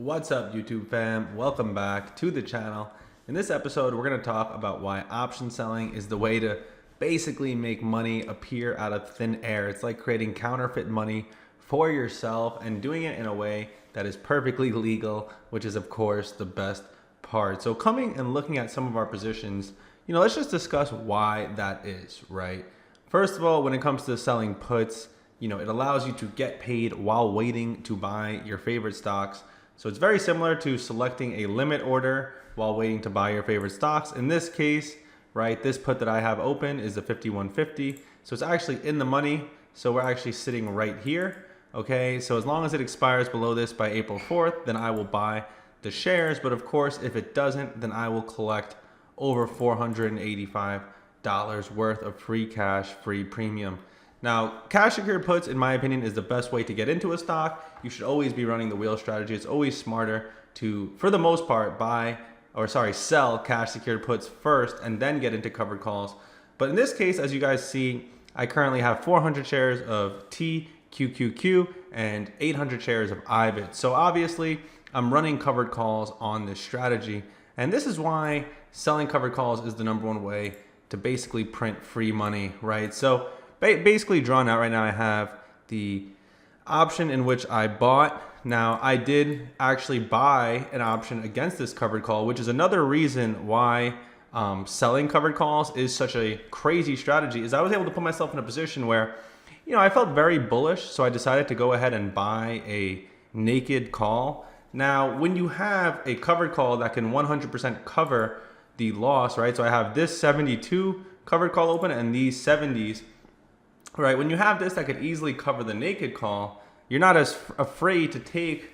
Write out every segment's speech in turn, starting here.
What's up, YouTube fam? Welcome back to the channel. In this episode, we're going to talk about why option selling is the way to basically make money appear out of thin air. It's like creating counterfeit money for yourself and doing it in a way that is perfectly legal, which is of course the best part. So coming and looking at some of our positions, let's just discuss why that is, right? First of all, when it comes to selling puts, it allows you to get paid while waiting to buy your favorite stocks. So it's very similar to selecting a limit order while waiting to buy your favorite stocks. In this case, right, this put that I have open is the 5150. So it's actually in the money. So we're actually sitting right here. Okay, so as long as it expires below this by April 4th, then I will buy the shares. But of course, if it doesn't, then I will collect over $485 worth of free cash, free premium. Now, cash secured puts, in my opinion, is the best way to get into a stock. You should always be running the wheel strategy. It's always smarter to, for the most part, sell cash secured puts first and then get into covered calls. But in this case, as you guys see, I currently have 400 shares of TQQQ and 800 shares of IBIT. So obviously, I'm running covered calls on this strategy. And this is why selling covered calls is the #1 way to basically print free money, right? So basically drawn out right now, I have the option in which I bought. Now, I did actually buy an option against this covered call, which is another reason why selling covered calls is such a crazy strategy, is I was able to put myself in a position where, I felt very bullish. So I decided to go ahead and buy a naked call. Now, when you have a covered call that can 100% cover the loss, right? So I have this 72 covered call open and these 70s. Right, when you have this that could easily cover the naked call, you're not as afraid to take,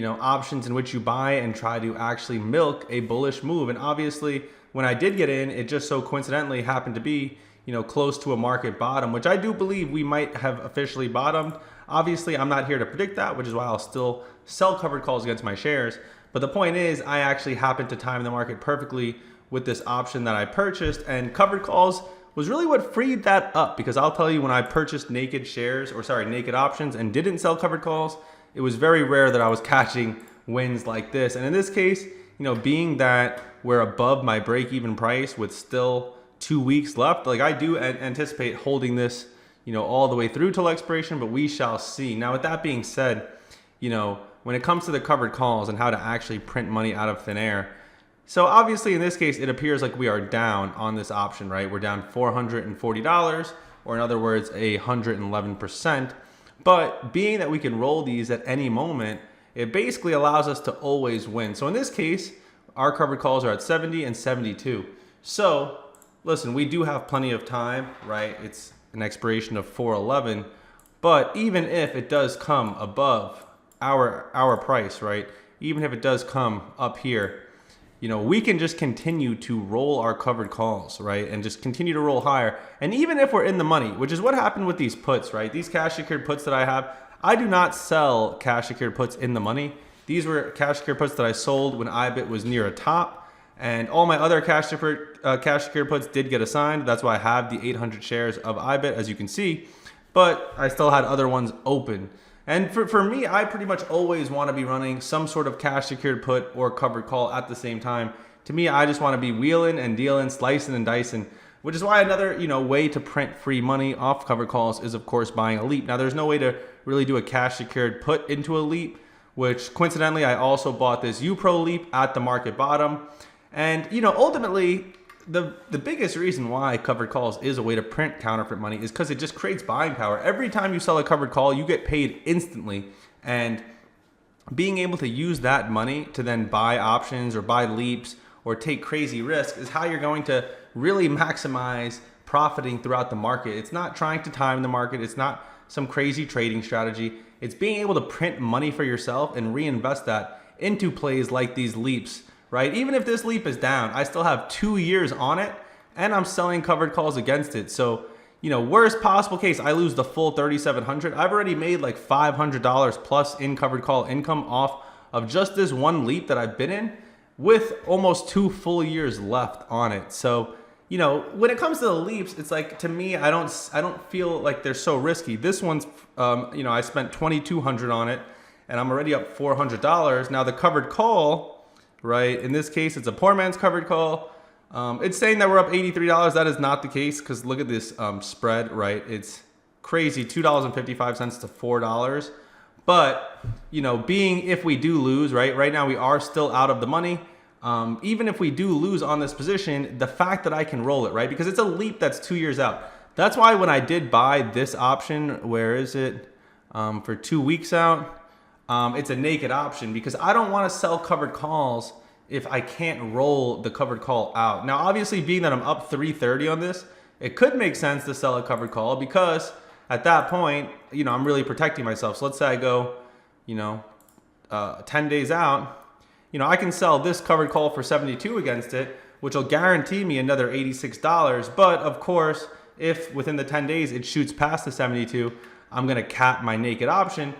options in which you buy and try to actually milk a bullish move. And obviously, when I did get in, it just so coincidentally happened to be, close to a market bottom, which I do believe we might have officially bottomed. Obviously, I'm not here to predict that, which is why I'll still sell covered calls against my shares. But the point is, I actually happened to time the market perfectly with this option that I purchased, and covered calls was really what freed that up, because I'll tell you, when I purchased naked options and didn't sell covered calls, it was very rare that I was catching wins like this. And in this case, being that we're above my break-even price with still 2 weeks left, like I do anticipate holding this, all the way through till expiration, but we shall see. Now, with that being said, when it comes to the covered calls and how to actually print money out of thin air, so obviously in this case, it appears like we are down on this option, right? We're down $440, or in other words, 111%. But being that we can roll these at any moment, it basically allows us to always win. So in this case, our covered calls are at 70 and 72. So listen, we do have plenty of time, right? It's an expiration of 411. But even if it does come above our price, right? Even if it does come up here, we can just continue to roll our covered calls, right? And just continue to roll higher. And even if we're in the money, which is what happened with these puts, right? These cash secured puts that I have, I do not sell cash secured puts in the money. These were cash secured puts that I sold when IBIT was near a top. And all my other cash secured puts did get assigned. That's why I have the 800 shares of IBIT, as you can see. But I still had other ones open. And for me, I pretty much always want to be running some sort of cash secured put or covered call at the same time. To me, I just want to be wheeling and dealing, slicing and dicing, which is why another way to print free money off covered calls is, of course, buying a leap. Now, there's no way to really do a cash secured put into a leap, which coincidentally, I also bought this UPRO leap at the market bottom. And, ultimately, the biggest reason why covered calls is a way to print counterfeit money is because it just creates buying power. Every time you sell a covered call, you get paid instantly. And being able to use that money to then buy options or buy leaps or take crazy risks is how you're going to really maximize profiting throughout the market. It's not trying to time the market. It's not some crazy trading strategy. It's being able to print money for yourself and reinvest that into plays like these leaps. Right? Even if this leap is down, I still have 2 years on it and I'm selling covered calls against it. So, worst possible case, I lose the full 3,700. I've already made like $500 plus in covered call income off of just this one leap that I've been in, with almost 2 full years left on it. So, when it comes to the leaps, it's like, to me, I don't feel like they're so risky. This one's, I spent 2,200 on it. and I'm already up $400. Now the covered call, right? In this case, it's a poor man's covered call. It's saying that we're up $83. That is not the case, because look at this spread, right? It's crazy, $2.55 to $4. But, you know, being if we do lose, right now we are still out of the money. Even if we do lose on this position, the fact that I can roll it, right? Because it's a leap that's 2 years out. That's why when I did buy this option, where is it? For 2 weeks out, it's a naked option, because I don't want to sell covered calls if I can't roll the covered call out. Now, obviously, being that I'm up 330 on this, it could make sense to sell a covered call, because at that point, you know, I'm really protecting myself. So let's say I go, you know, 10 days out, you know, I can sell this covered call for 72 against it, which will guarantee me another $86. But of course, if within the 10 days it shoots past the 72, I'm gonna cap my naked option.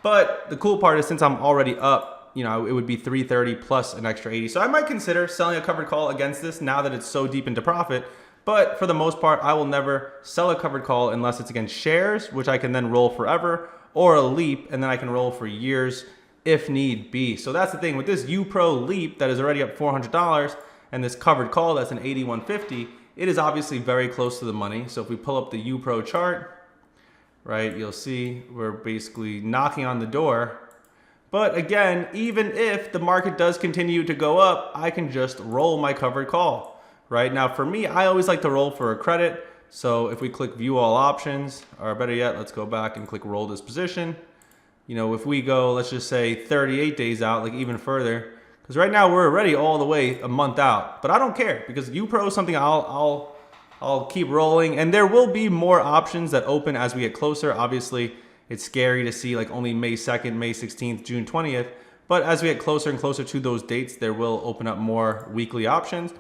But the cool part is, since I'm already up, you know, it would be 330 plus an extra 80. So I might consider selling a covered call against this now that it's so deep into profit. But for the most part, I will never sell a covered call unless it's against shares, which I can then roll forever, or a leap, and then I can roll for years if need be. So that's the thing with this UPRO leap that is already up $400, and this covered call that's an 81.50. It is obviously very close to the money. So if we pull up the UPRO chart, right, you'll see we're basically knocking on the door. But again, even if the market does continue to go up, I can just roll my covered call. Right now, for me, I always like to roll for a credit. So if we click view all options, or better yet, let's go back and click roll this position. You know, if we go, let's just say 38 days out, like even further, because right now we're already all the way a month out. But I don't care, because UPRO is something I'll keep rolling, and there will be more options that open as we get closer. Obviously, it's scary to see like only May 2nd, May 16th, June 20th. But as we get closer and closer to those dates, there will open up more weekly options.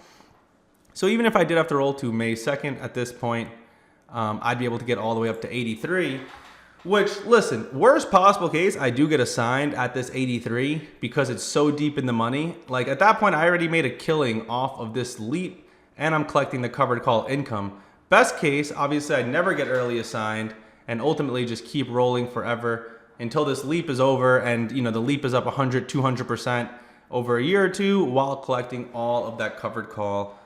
So even if I did have to roll to May 2nd at this point, I'd be able to get all the way up to 83, which, listen, worst possible case, I do get assigned at this 83 because it's so deep in the money. Like at that point, I already made a killing off of this leap, and I'm collecting the covered call income. Best case, obviously, I never get early assigned and ultimately just keep rolling forever until this leap is over, and you know, the leap is up 100, 200% over a year or two while collecting all of that covered call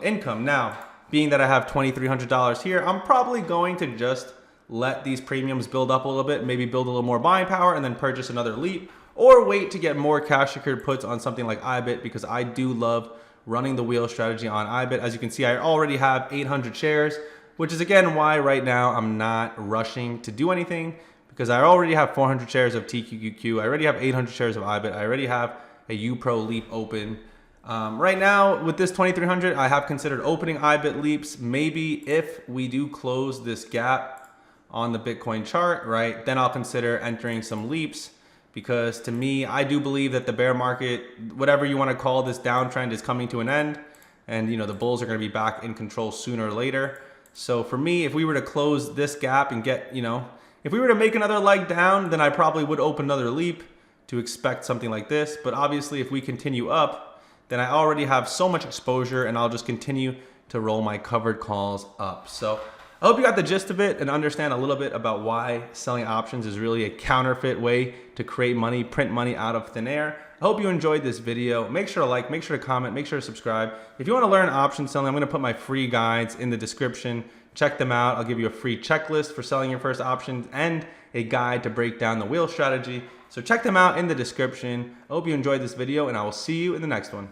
income. Now, being that I have $2,300 here, I'm probably going to just let these premiums build up a little bit, maybe build a little more buying power, and then purchase another leap, or wait to get more cash secured puts on something like IBIT, because I do love running the wheel strategy on IBIT. As you can see, I already have 800 shares, which is again why right now I'm not rushing to do anything, because I already have 400 shares of TQQQ, I already have 800 shares of IBIT, I already have a UPRO leap open. Right now with this 2,300, I have considered opening IBIT leaps. Maybe if we do close this gap on the Bitcoin chart, right, then I'll consider entering some leaps, because to me, I do believe that the bear market, whatever you want to call this downtrend, is coming to an end, and you know, the bulls are going to be back in control sooner or later. So for me, if we were to close this gap and get, you know, if we were to make another leg down, then I probably would open another leap to expect something like this. But obviously, if we continue up, then I already have so much exposure, and I'll just continue to roll my covered calls up. So I hope you got the gist of it and understand a little bit about why selling options is really a counterfeit way to create money, print money out of thin air. I hope you enjoyed this video. Make sure to like, make sure to comment, make sure to subscribe. If you want to learn option selling, I'm going to put my free guides in the description. Check them out. I'll give you a free checklist for selling your first options and a guide to break down the wheel strategy. So check them out in the description. I hope you enjoyed this video, and I will see you in the next one.